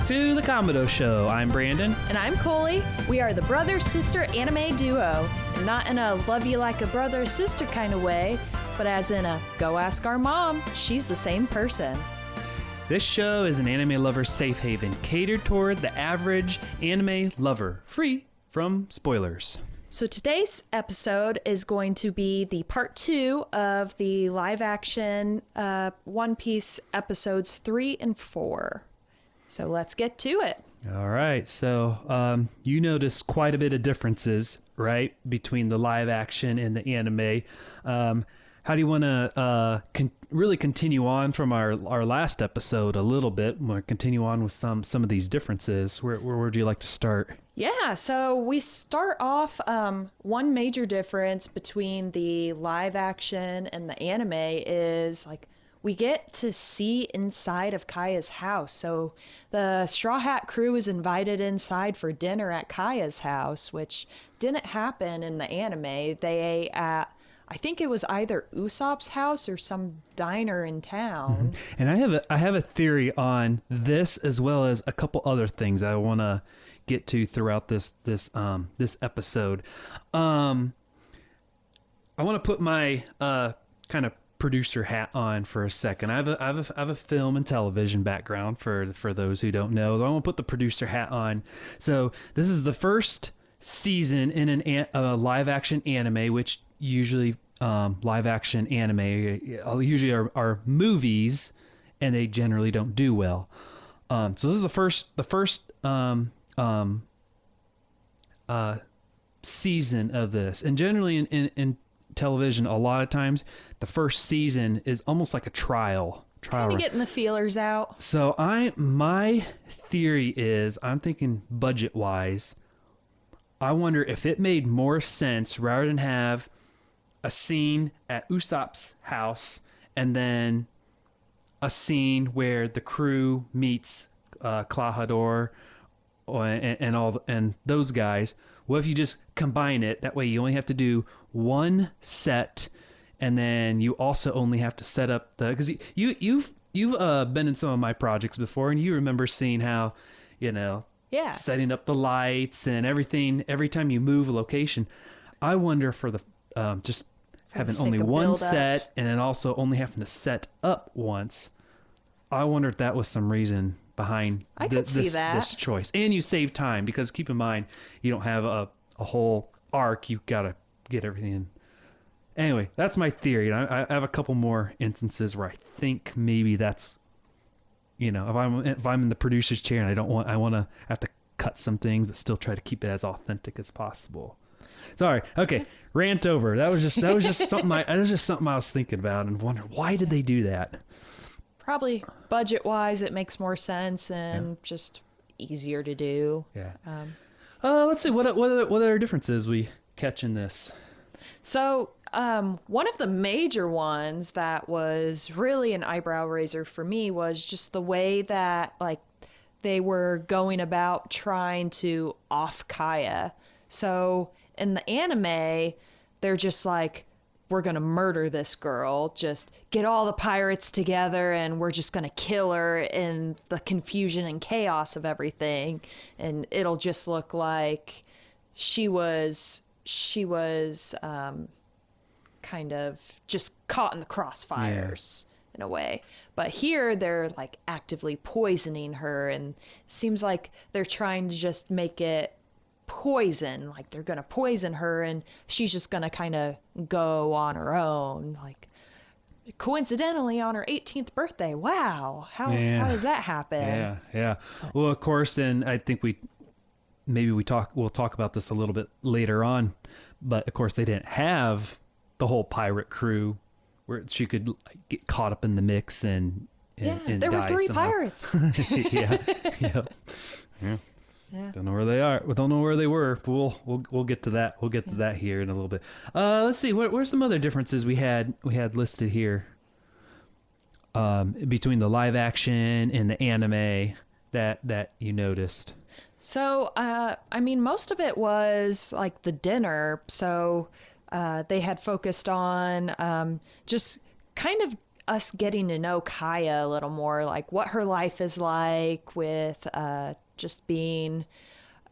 to the Kamado Show. I'm Brandon. And I'm Coley. We are the brother-sister anime duo. Not in a love you like a brother-sister kind of way, but as in a go ask our mom, she's the same person. This show is an anime lover's safe haven, catered toward the average anime lover, free from spoilers. So today's episode is going to be the part 2 of the live-action One Piece episodes 3 and 4. So let's get to it. All right. So you notice quite a bit of differences, right, between the live action and the anime. How do you want to really continue on from our last episode a little bit? We'll continue on with some of these differences. Where would you like to start? Yeah, so we start off, one major difference between the live action and the anime is like we get to see inside of Kaya's house. So the Straw Hat crew is invited inside for dinner at Kaya's house, which didn't happen in the anime. They ate at, I think it was either Usopp's house or some diner in town. Mm-hmm. And I have a theory on this as well as a couple other things I want to get to throughout this episode. I want to put my kind of producer hat on for a second. I have a film and television background for those who don't know. I want to put the producer hat on. So this is the first season in a live action anime, which usually live action anime usually are movies, and they generally don't do well. So this is the first season of this, and generally in television, a lot of times the first season is almost like a trial. Kind of getting the feelers out. So my theory is, I'm thinking budget wise, I wonder if it made more sense rather than have a scene at Usopp's house and then a scene where the crew meets Klahadore and those guys. What if you just combine it? That way you only have to do one set, and then you also only have to set up because you've been in some of my projects before, and you remember seeing how, setting up the lights and everything every time you move a location. I wonder for the just having only one set and then also only having to set up once. I wonder if that was some reason behind this choice. And you save time because keep in mind, you don't have a whole arc. You got to get everything in. Anyway, that's my theory. I have a couple more instances where I think maybe that's, if I'm in the producer's chair and I want to have to cut some things, but still try to keep it as authentic as possible. Sorry. Okay. Rant over. That was just something I was thinking about and wondering why did they do that? Probably budget-wise, it makes more sense and just easier to do. Yeah. Let's see what other differences we catch in this. So one of the major ones that was really an eyebrow raiser for me was just the way that they were going about trying to off Kaya. So in the anime, they're just like, we're going to murder this girl, just get all the pirates together and we're just going to kill her in the confusion and chaos of everything. And it'll just look like she was kind of just caught in the crossfires in a way. But here they're like actively poisoning her, and it seems like they're trying to just make it poison, like they're gonna poison her and she's just gonna kind of go on her own, like coincidentally on her 18th birthday. Wow, how does that happen? Well, of course, and I think we'll talk about this a little bit later on, but of course they didn't have the whole pirate crew where she could get caught up in the mix and there were 3 somehow. Pirates. Yeah. Don't know where they are. We don't know where they were. But we'll get to that. We'll get to that here in a little bit. Let's see. Where's some other differences we had listed here between the live action and the anime that you noticed? So most of it was like the dinner. So they had focused on just kind of us getting to know Kaya a little more, like what her life is like with just being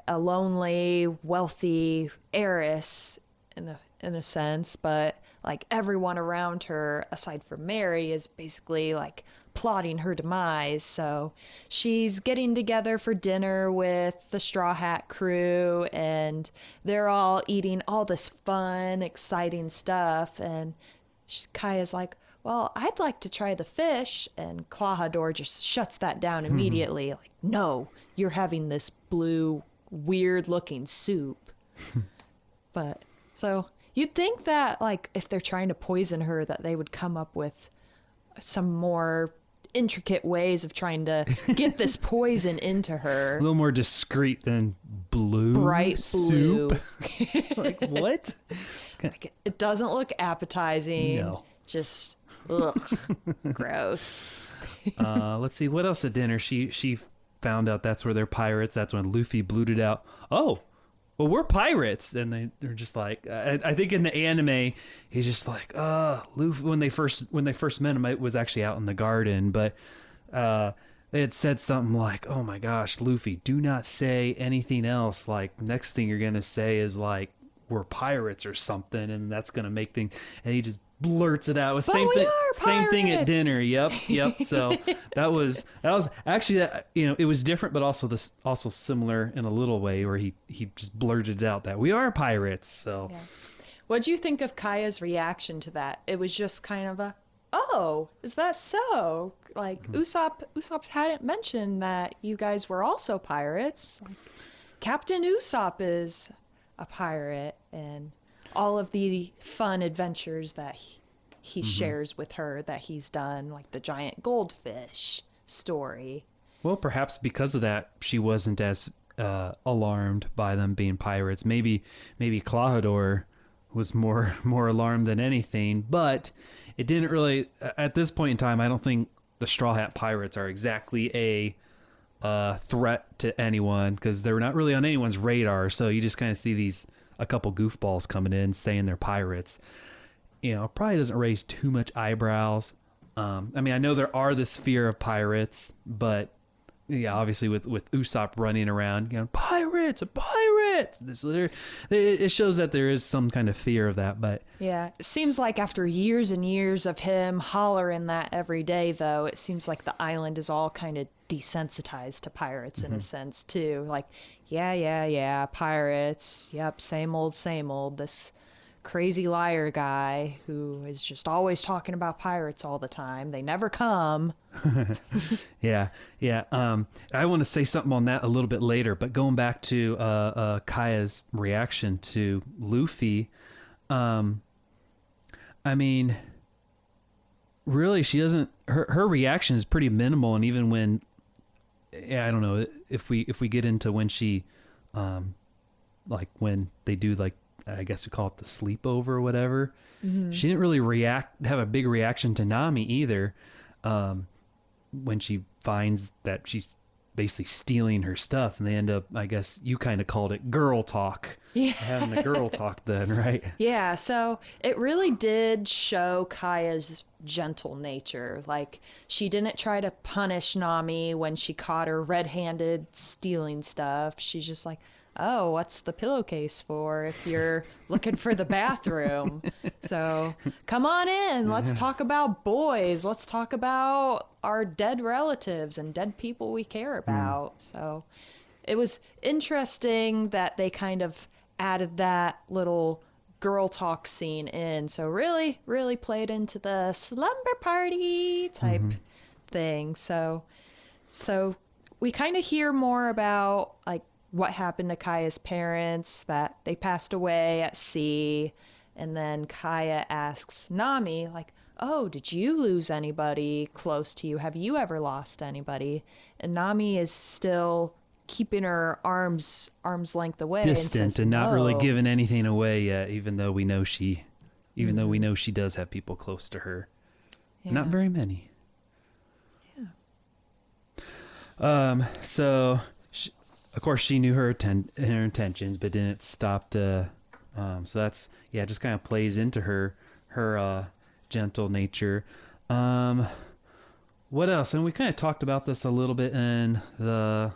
a lonely, wealthy heiress in a sense, but like everyone around her, aside from Mary, is basically like plotting her demise. So she's getting together for dinner with the Straw Hat crew, and they're all eating all this fun, exciting stuff. And Kaya's like, well, I'd like to try the fish. And Klahadore just shuts that down immediately. Like, no, you're having this blue, weird looking soup. But so you'd think that, like, if they're trying to poison her, that they would come up with some more intricate ways of trying to get this poison into her. A little more discreet than blue Bright soup. blue. Like, what? Like, it doesn't look appetizing. No. Just, ugh, gross. Let's see, what else at dinner? She found out that's where they're pirates. That's when Luffy blurted out, "Oh, well, we're pirates." And they're just like, I think in the anime, he's just like, Luffy, when they first met him, it was actually out in the garden, but they had said something like, "Oh my gosh, Luffy, do not say anything else. Like, next thing you're going to say is like, we're pirates or something, and that's going to make things," and he just blurts it out. Same thing at dinner. Yep. So that was actually that, it was different, but also similar in a little way, where he just blurted out that we are pirates. So Yeah. What'd you think of Kaya's reaction to that? It was just kind of a, "Oh, is that so?" Like, Usopp hadn't mentioned that you guys were also pirates. Like, Captain Usopp is a pirate, and all of the fun adventures that he shares with her that he's done, like the giant goldfish story. Well, perhaps because of that, she wasn't as alarmed by them being pirates. Maybe Klahadore was more alarmed than anything, but it didn't really, at this point in time, I don't think the Straw Hat Pirates are exactly a threat to anyone, because they're not really on anyone's radar. So you just kind of see a couple goofballs coming in saying they're pirates. Probably doesn't raise too much eyebrows. I mean, I know there are this fear of pirates, but yeah, obviously with Usopp running around, pirates, it shows that there is some kind of fear of that. But yeah, it seems like after years and years of him hollering that every day, though, it seems like the island is all kind of desensitized to pirates in a sense too. Like, yeah, pirates. Yep, same old. This crazy liar guy who is just always talking about pirates all the time. They never come. Yeah. I want to say something on that a little bit later, but going back to Kaya's reaction to Luffy, I mean, really, she doesn't. Her reaction is pretty minimal, and even when, I don't know if we get into when she, like when they do, like, I guess we call it the sleepover or whatever. She didn't really have a big reaction to Nami either. When she finds that she's basically stealing her stuff, and they end up, I guess you kind of called it girl talk. Yeah. Having the girl talk then, right? Yeah. So it really did show Kaya's gentle nature. Like, she didn't try to punish Nami when she caught her red-handed stealing stuff. She's just like, "Oh, what's the pillowcase for if you're looking for the bathroom? So come on in. Let's talk about boys. Let's talk about our dead relatives and dead people we care about." So it was interesting that they kind of added that little girl talk scene in. So really, really played into the slumber party type thing. So we kind of hear more about, like, what happened to Kaya's parents, that they passed away at sea. And then Kaya asks Nami, like, "Oh, did you lose anybody close to you? Have you ever lost anybody?" And Nami is still keeping her arms length away, Distant, and not really giving anything away yet, even though we know she does have people close to her. Yeah. Not very many. Yeah. So of course, she knew her intentions, but didn't stop to. So that's, just kind of plays into her gentle nature. What else? And we kind of talked about this a little bit in the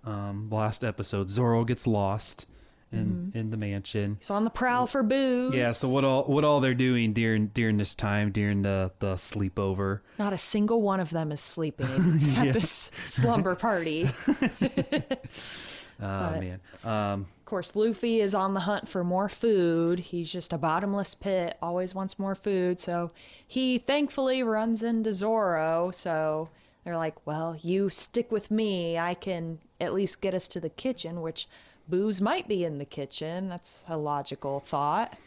last episode. Zoro gets lost in the mansion. He's on the prowl for booze. Yeah. So what all they're doing during this time, during the sleepover? Not a single one of them is sleeping at this slumber party. Man. Of course, Luffy is on the hunt for more food. He's just a bottomless pit, always wants more food. So he thankfully runs into Zoro. So they're like, well, you stick with me. I can at least get us to the kitchen, which booze might be in the kitchen. That's a logical thought.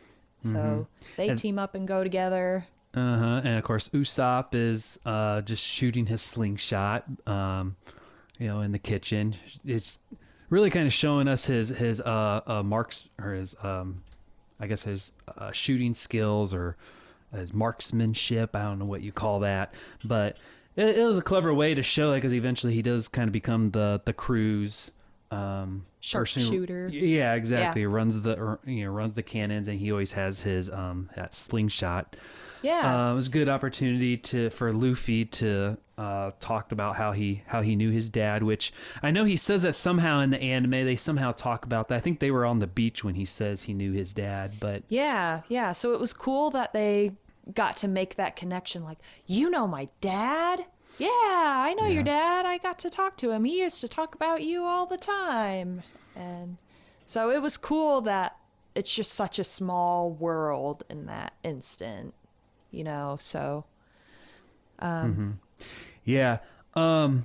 So they team up and go together. And of course, Usopp is just shooting his slingshot, in the kitchen. It's really kind of showing us his marks, or his his shooting skills, or his marksmanship. I don't know what you call that, but it was a clever way to show that, because eventually he does kind of become the crew's sharpshooter. Yeah, exactly. Yeah. Runs the cannons, and he always has his that slingshot. Yeah, it was a good opportunity for Luffy to talk about how he knew his dad, which I know he says that somehow in the anime they somehow talk about that. I think they were on the beach when he says he knew his dad, but yeah. So it was cool that they got to make that connection. Like, you know my dad? Yeah, I know your dad. I got to talk to him. He used to talk about you all the time. And so it was cool that it's just such a small world in that instant, so. Yeah. And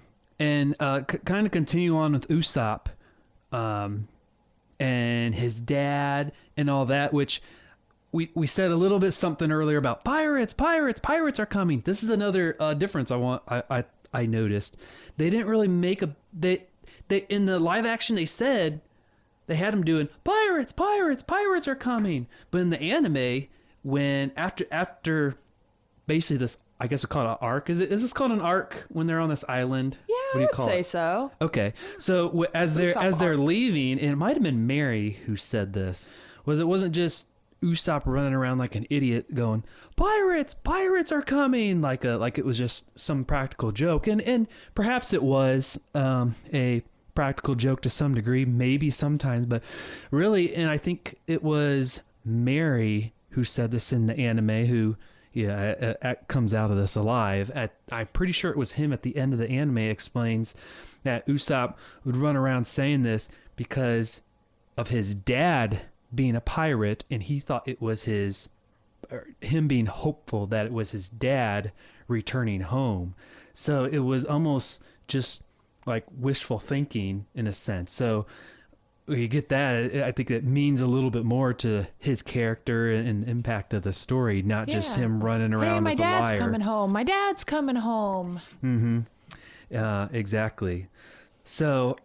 kind of continue on with Usopp and his dad and all that, which we said a little bit something earlier about pirates are coming. This is another difference I noticed. They didn't really make they in the live action they said they had him doing pirates are coming, but in the anime, when after basically this, I guess we call it an arc. Is this called an arc when they're on this island? Yeah, what do you call say it? So. Okay, so as they're leaving, and it might have been Mary who said this. It wasn't just Usopp running around like an idiot going, pirates are coming, like it was just some practical joke, and perhaps it was a practical joke to some degree, maybe sometimes, but really, and I think it was Mary who said this in the anime, who comes out of this alive. I'm pretty sure it was him at the end of the anime explains that Usopp would run around saying this because of his dad being a pirate, and he thought it was him being hopeful that it was his dad returning home. So it was almost just like wishful thinking in a sense. So you get that. I think it means a little bit more to his character and impact of the story, not just him running around as a liar. My dad's coming home. Mm-hmm. Exactly. So,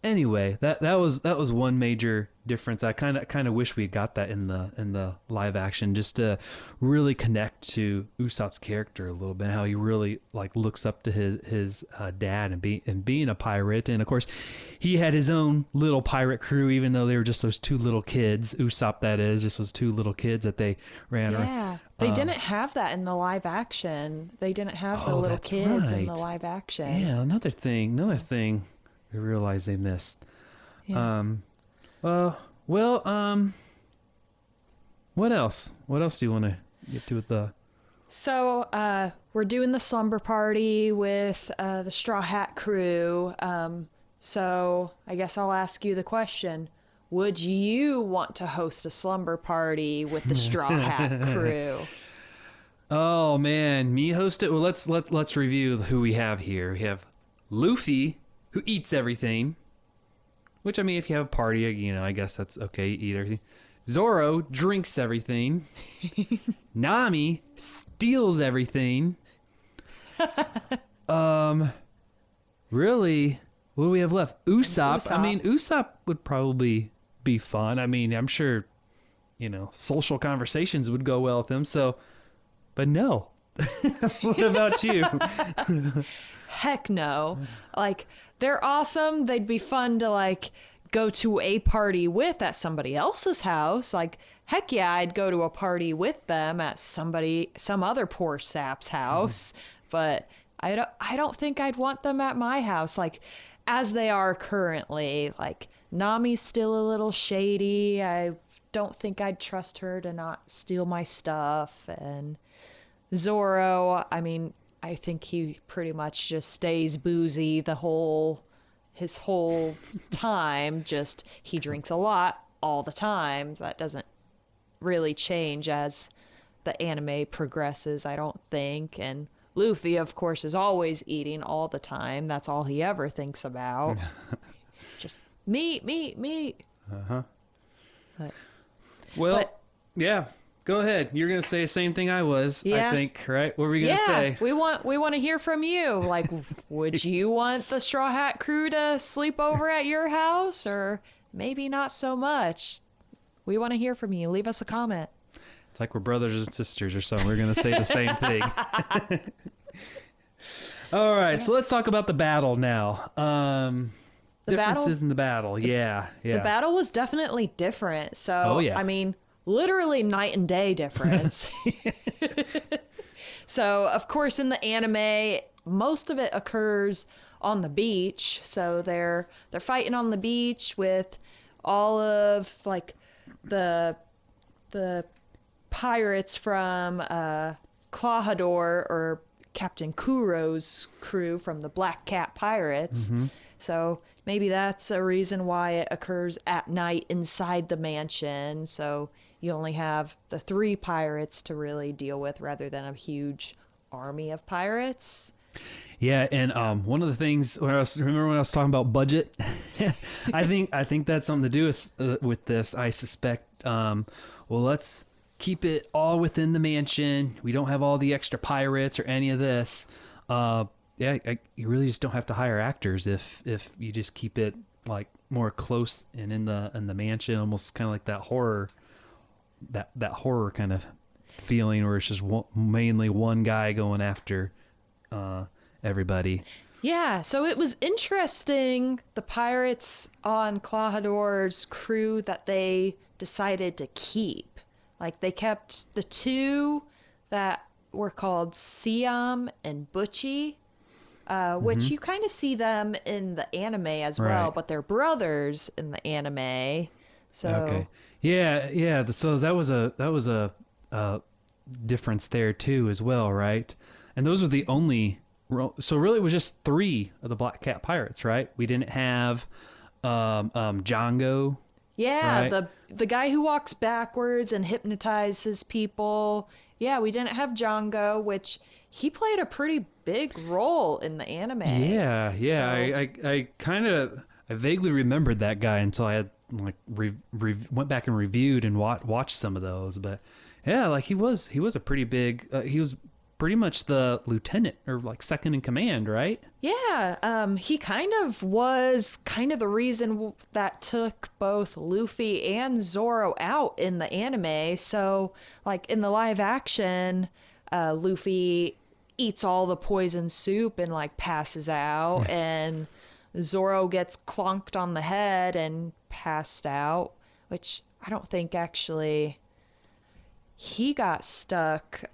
anyway, that was one major difference. I kind of wish we got that in the live action, just to really connect to Usopp's character a little bit, how he really looks up to his dad and being a pirate. And of course, he had his own little pirate crew, even though they were just those two little kids. Usopp, that is, just those two little kids that they ran around. Yeah, they didn't have that in the live action. They didn't have the little kids in the live action. Yeah, another thing I realized they missed. Yeah. What else? What else do you want to get to with the... So, we're doing the slumber party with the Straw Hat crew. So I guess I'll ask you the question. Would you want to host a slumber party with the Straw Hat crew? Oh man, me host it? Well, let's review who we have here. We have Luffy, who eats everything. Which, I mean, if you have a party, I guess that's okay. You eat everything. Zoro drinks everything. Nami steals everything. Really, what do we have left? Usopp. I mean, Usopp would probably be fun. I mean, I'm sure, social conversations would go well with him. So, but no. What about you? Heck no. They're awesome. They'd be fun to go to a party with at somebody else's house. Like, heck yeah, I'd go to a party with them at some other poor sap's house. But I don't think I'd want them at my house. Like, as they are currently, like, Nami's still a little shady. I don't think I'd trust her to not steal my stuff. And Zoro, I mean, I think he pretty much just stays boozy his whole time. Just, he drinks a lot all the time. That doesn't really change as the anime progresses, I don't think. And Luffy, of course, is always eating all the time. That's all he ever thinks about. Just meat. Uh-huh. But, yeah. Go ahead. You're going to say the same thing I was, Yeah. I think, right? What were we going to say? we want to hear from you. Like, would you want the Straw Hat crew to sleep over at your house, or maybe not so much? We want to hear from you. Leave us a comment. It's like we're brothers and sisters or something. We're going to say the same thing. All right, so let's talk about the battle now. Differences in the battle. Yeah. The battle was definitely different. So, Oh, yeah. I mean, literally night and day difference. So, of course, in the anime, most of it occurs on the beach. So they're fighting on the beach with all of like the pirates from Klahadore, or Captain Kuro's crew from the Black Cat Pirates. Mm-hmm. So maybe that's a reason why it occurs at night inside the mansion. So you only have the 3 pirates to really deal with rather than a huge army of pirates. Yeah, and one of the things remember when I was talking about budget, I think that's something to do with this. I suspect. Well, let's keep it all within the mansion. We don't have all the extra pirates or any of this. You really just don't have to hire actors if you just keep it like more close and in the mansion, almost kind of like that horror kind of feeling, where it's just mainly one guy going after everybody. Yeah, so it was interesting, the pirates on Klahadore's crew that they decided to keep. Like, they kept the 2 that were called Siam and Butchie, which you kind of see them in the anime as well, Right. but they're brothers in the anime. So Okay. Yeah. So that was a difference there too, as well, right? And those were the only. So really, it was just 3 of the Black Cat Pirates, right? We didn't have Django. yeah, Right. the guy who walks backwards and hypnotizes people. Yeah, we didn't have Django, which he played a pretty big role in the anime. Yeah. So- I kind of vaguely remembered that guy until I had like went back and reviewed and watched some of those. But yeah, like he was a pretty big. He was pretty much the lieutenant or like second in command, right? Yeah, he kind of was the reason that took both Luffy and Zoro out in the anime. So, like, in the live action, Luffy eats all the poison soup and like passes out, and Zoro gets clonked on the head and passed out, which I don't think actually he got stuck.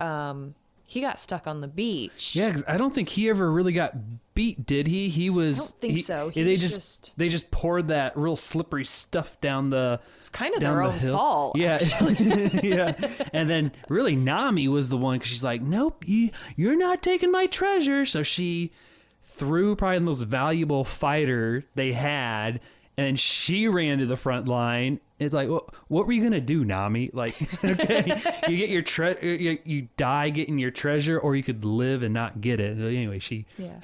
He got stuck on the beach. Yeah, 'cause I don't think he ever really got beat, did he? He was. I don't think so. He They was they just poured that real slippery stuff down the. It's kind of down their the own hill. fault. Yeah, yeah. And then really Nami was the one, because she's like, nope, you're not taking my treasure. So she threw probably the most valuable fighter they had, and she ran to the front line. It's like, what were you gonna do, Nami? Like, okay, you get your you die getting your treasure, or you could live and not get it. Anyway, Yeah.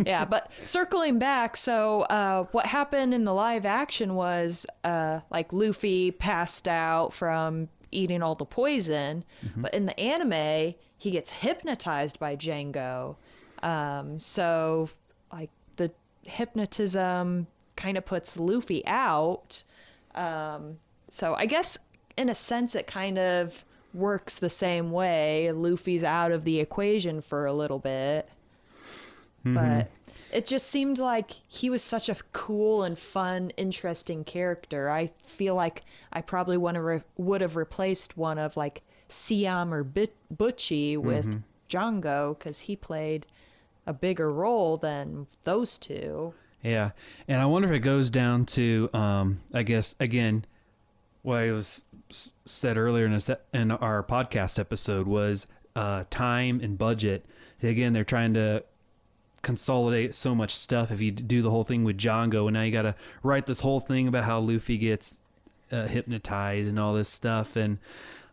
Yeah, but circling back, so what happened in the live action was like Luffy passed out from eating all the poison, but in the anime, he gets hypnotized by Django. So like the hypnotism kind of puts Luffy out. So I guess in a sense it kind of works the same way. Luffy's out of the equation for a little bit. But It just seemed like he was such a cool and fun, interesting character. I feel like I probably would have replaced one of like Siam or Butchie with Django because he played a bigger role than those two. Yeah, and I wonder if it goes down to, I guess again, what I was said earlier in our podcast episode was time and budget. Again, they're trying to consolidate so much stuff. If you do the whole thing with Django, and now you got to write this whole thing about how Luffy gets hypnotized and all this stuff, and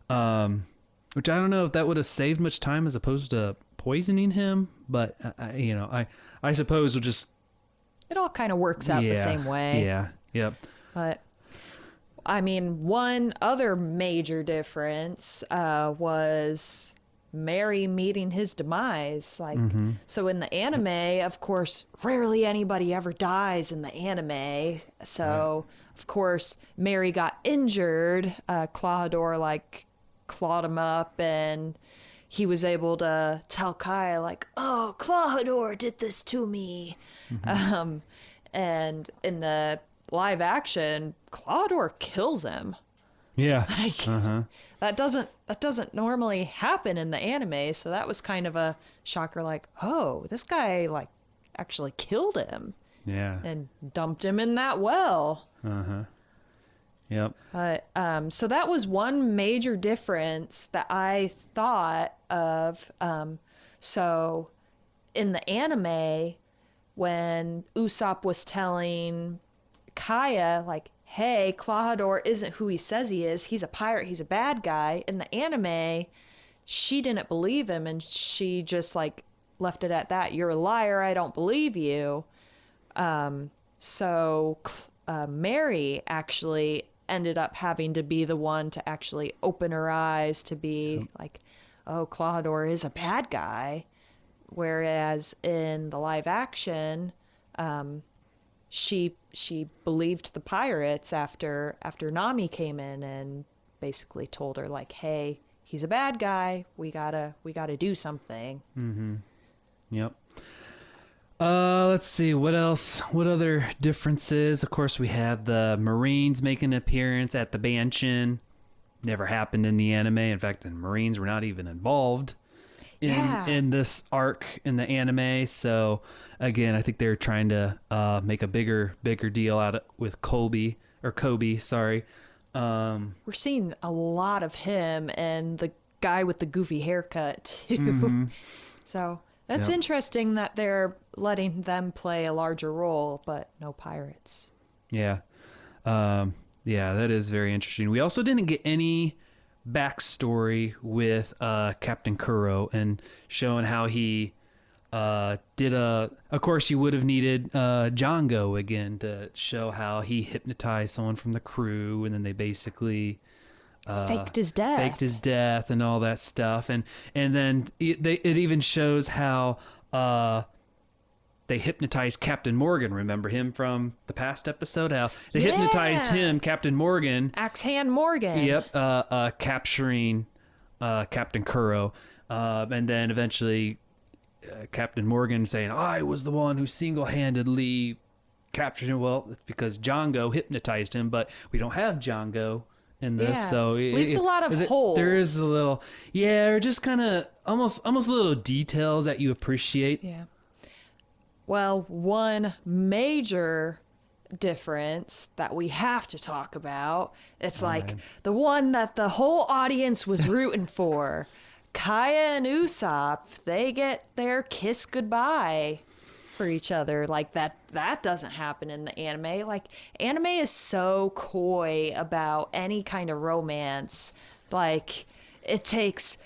which I don't know if that would have saved much time as opposed to poisoning him. But I suppose we'll just it all kind of works out the same way. Yeah. Yep. But I mean, one other major difference was Mary meeting his demise. Like, so in the anime, of course, rarely anybody ever dies in the anime. So, of course, Mary got injured. Clawhador, like, clawed him up, and he was able to tell Kaya, like, oh, Clawhador did this to me. And in the live action, Clawhador kills him. Yeah. Like, that doesn't normally happen in the anime, so that was kind of a shocker. Like, oh, this guy like actually killed him. Yeah. And dumped him in that well. Yep. But so that was one major difference that I thought of. So in the anime, when Usopp was telling Kaya, like, hey, Clawhador isn't who he says he is. He's a pirate. He's a bad guy. In the anime, she didn't believe him, and she just, like, left it at that. You're a liar. I don't believe you. So Mary actually ended up having to be the one to actually open her eyes to be like, oh, Clawhador is a bad guy. Whereas in the live action, she believed the pirates after Nami came in and basically told her, like, hey, he's a bad guy. We gotta do something. Yep. Let's see what else. What other differences? Of course, we had the Marines making an appearance at the Banshin. Never happened in the anime. In fact, the Marines were not even involved in this arc in the anime. So again, I think they're trying to make a bigger deal out of with Kobe. Sorry. We're seeing a lot of him and the guy with the goofy haircut too. So that's interesting that they're letting them play a larger role, but no pirates. Yeah. Yeah, that is very interesting. We also didn't get any backstory with Captain Kuro and showing how he did of course you would have needed Django again to show how he hypnotized someone from the crew, and then they basically faked his death and all that stuff, and then it even shows how they hypnotized Captain Morgan. Remember him from the past episode? How they hypnotized him, Captain Morgan. Axe Hand Morgan. Yep. Capturing Captain Kuro. And then eventually Captain Morgan saying, I was the one who single-handedly captured him. Well, it's because Django hypnotized him, but we don't have Django in this. So leaves a lot of holes. There is a little, or just kind of almost little details that you appreciate. Yeah. Well, one major difference that we have to talk about, it's the one that the whole audience was rooting for. Kaya and Usopp, they get their kiss goodbye for each other. Like that doesn't happen in the anime. Like, anime is so coy about any kind of romance. Like, it takes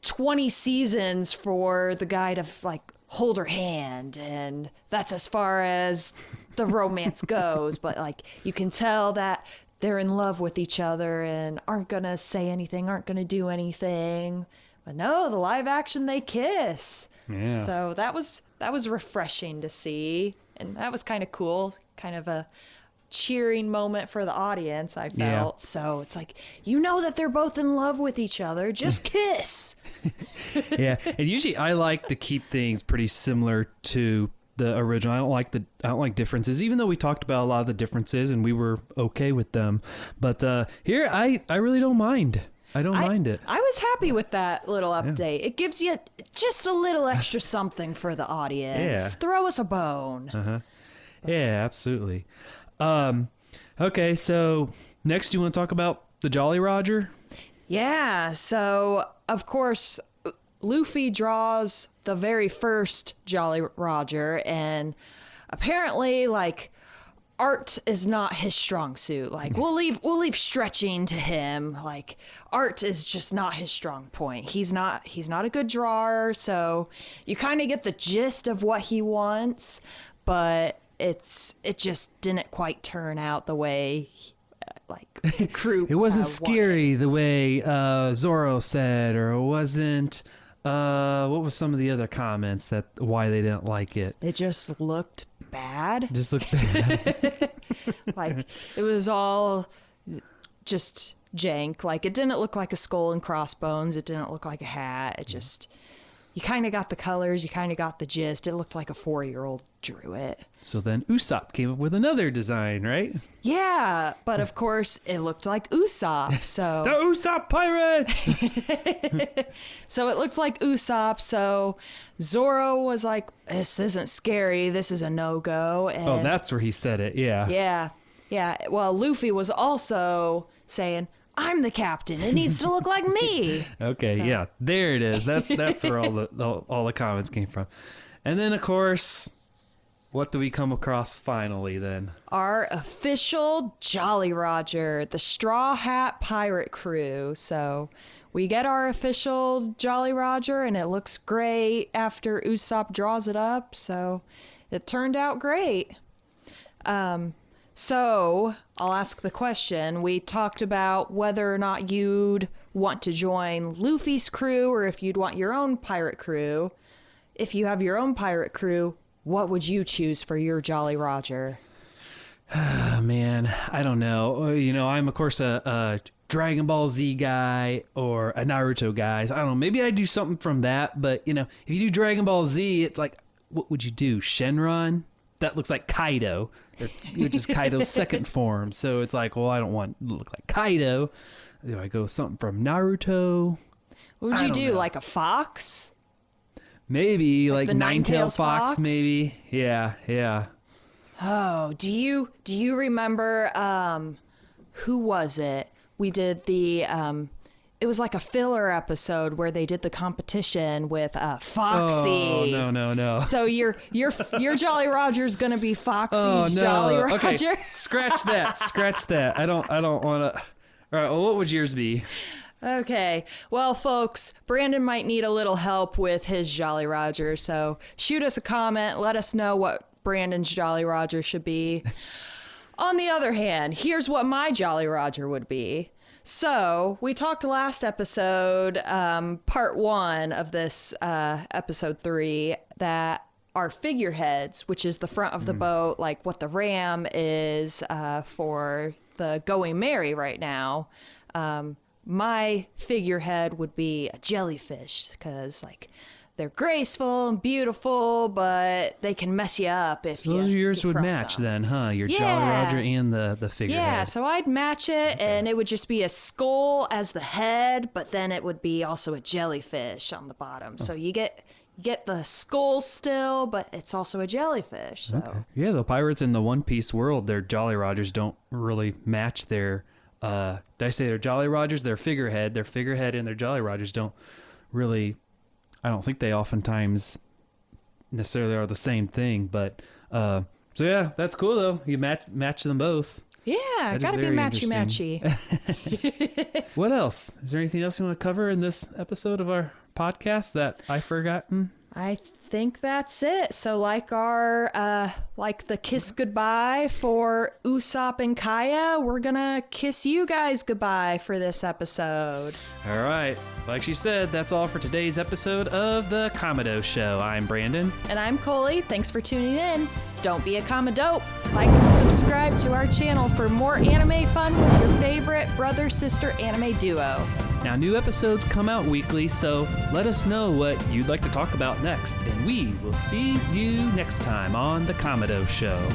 20 seasons for the guy to like hold her hand, and that's as far as the romance goes. But like, you can tell that they're in love with each other and aren't gonna say anything, aren't gonna do anything. But no, the live action, they kiss. Yeah. So that was refreshing to see, and that was kind of cool, kind of a cheering moment for the audience, I felt. Yeah. So it's like, you know that they're both in love with each other, just kiss. Yeah, and usually I like to keep things pretty similar to the original. I don't like differences, even though we talked about a lot of the differences and we were okay with them. But here, I really don't mind. I don't mind it. I was happy with that little update. It gives you just a little extra something for the audience. Yeah. Throw us a bone. Yeah, absolutely. Okay, so next you want to talk about the Jolly Roger? Yeah, so of course Luffy draws the very first Jolly Roger, and apparently like art is not his strong suit. Like we'll leave stretching to him. Like art is just not his strong point. He's not a good drawer, so you kind of get the gist of what he wants, but it just didn't quite turn out the way like the crew It wasn't wanted. scary the way Zoro said, or it wasn't what was some of the other comments that why they didn't like it? It just looked bad. Just looked bad. Like it was all just jank. Like it didn't look like a skull and crossbones. It didn't look like a hat. It just, you kind of got the colors. You kind of got the gist. It looked like a 4-year-old drew it. So then Usopp came up with another design, right? Yeah, but of course it looked like Usopp. So The Usopp Pirates! So it looked like Usopp. So Zoro was like, "This isn't scary. This is a no-go." And Oh, that's where he said it, yeah. yeah. Well, Luffy was also saying, "I'm the captain. It needs to look like me." Okay, So- yeah, there it is. That's where all the comments came from. And then, of course, what do we come across finally then? Our official Jolly Roger, the Straw Hat Pirate Crew. So we get our official Jolly Roger, and it looks great after Usopp draws it up. So it turned out great. So I'll ask the question. We talked about whether or not you'd want to join Luffy's crew or if you'd want your own pirate crew. If you have your own pirate crew, what would you choose for your Jolly Roger? Oh, man, I don't know. You know, I'm, of course, a Dragon Ball Z guy or a Naruto guy. So I don't know. Maybe I'd do something from that. But, you know, if you do Dragon Ball Z, it's like, what would you do? Shenron? That looks like Kaido, which is Kaido's second form. So it's like, well, I don't want to look like Kaido. Do I go with something from Naruto? What would I you don't do? know. Like a fox? Maybe like the Nine-Tailed Nine-Tailed Fox, Fox? maybe. Yeah. Oh, do you remember who was it? We did the it was like a filler episode where they did the competition with Foxy. Oh, no. So your Jolly Roger's gonna be Foxy's Oh, no. Jolly Roger. Okay, scratch that. I don't want to. All right, well, what would yours be? Okay. Well, folks, Brandon might need a little help with his Jolly Roger, so shoot us a comment. Let us know what Brandon's Jolly Roger should be. On the other hand, here's what my Jolly Roger would be. So, we talked last episode, part 1 of this episode 3, that our figureheads, which is the front of the boat, like what the ram is for the Going Merry right now, my figurehead would be a jellyfish because like they're graceful and beautiful, but they can mess you up if So yours would match then, huh? Your Jolly Yeah. Roger and the figurehead. Yeah, so I'd match it, and it would just be a skull as the head, but then it would be also a jellyfish on the bottom. So you get the skull still, but it's also a jellyfish. So Okay. Yeah, the pirates in the One Piece world, their Jolly Rogers don't really match their. Did I say their Jolly Rogers? Their figurehead and their Jolly Rogers don't really. I don't think they oftentimes necessarily are the same thing, but so yeah, that's cool though. You match them both. yeah, That is gotta be very matchy. What else? Is there anything else you want to cover in this episode of our podcast that I've forgotten? I think that's it. So like our like the kiss goodbye for Usopp and Kaya, we're gonna kiss you guys goodbye for this episode. All right. Like she said, that's all for today's episode of the Kamado Show. I'm Brandon. And I'm Coley. Thanks for tuning in. Don't be a Kamado. Like and subscribe to our channel for more anime fun with your favorite brother-sister anime duo. Now, new episodes come out weekly, so let us know what you'd like to talk about next, and we will see you next time on The Kamado Show.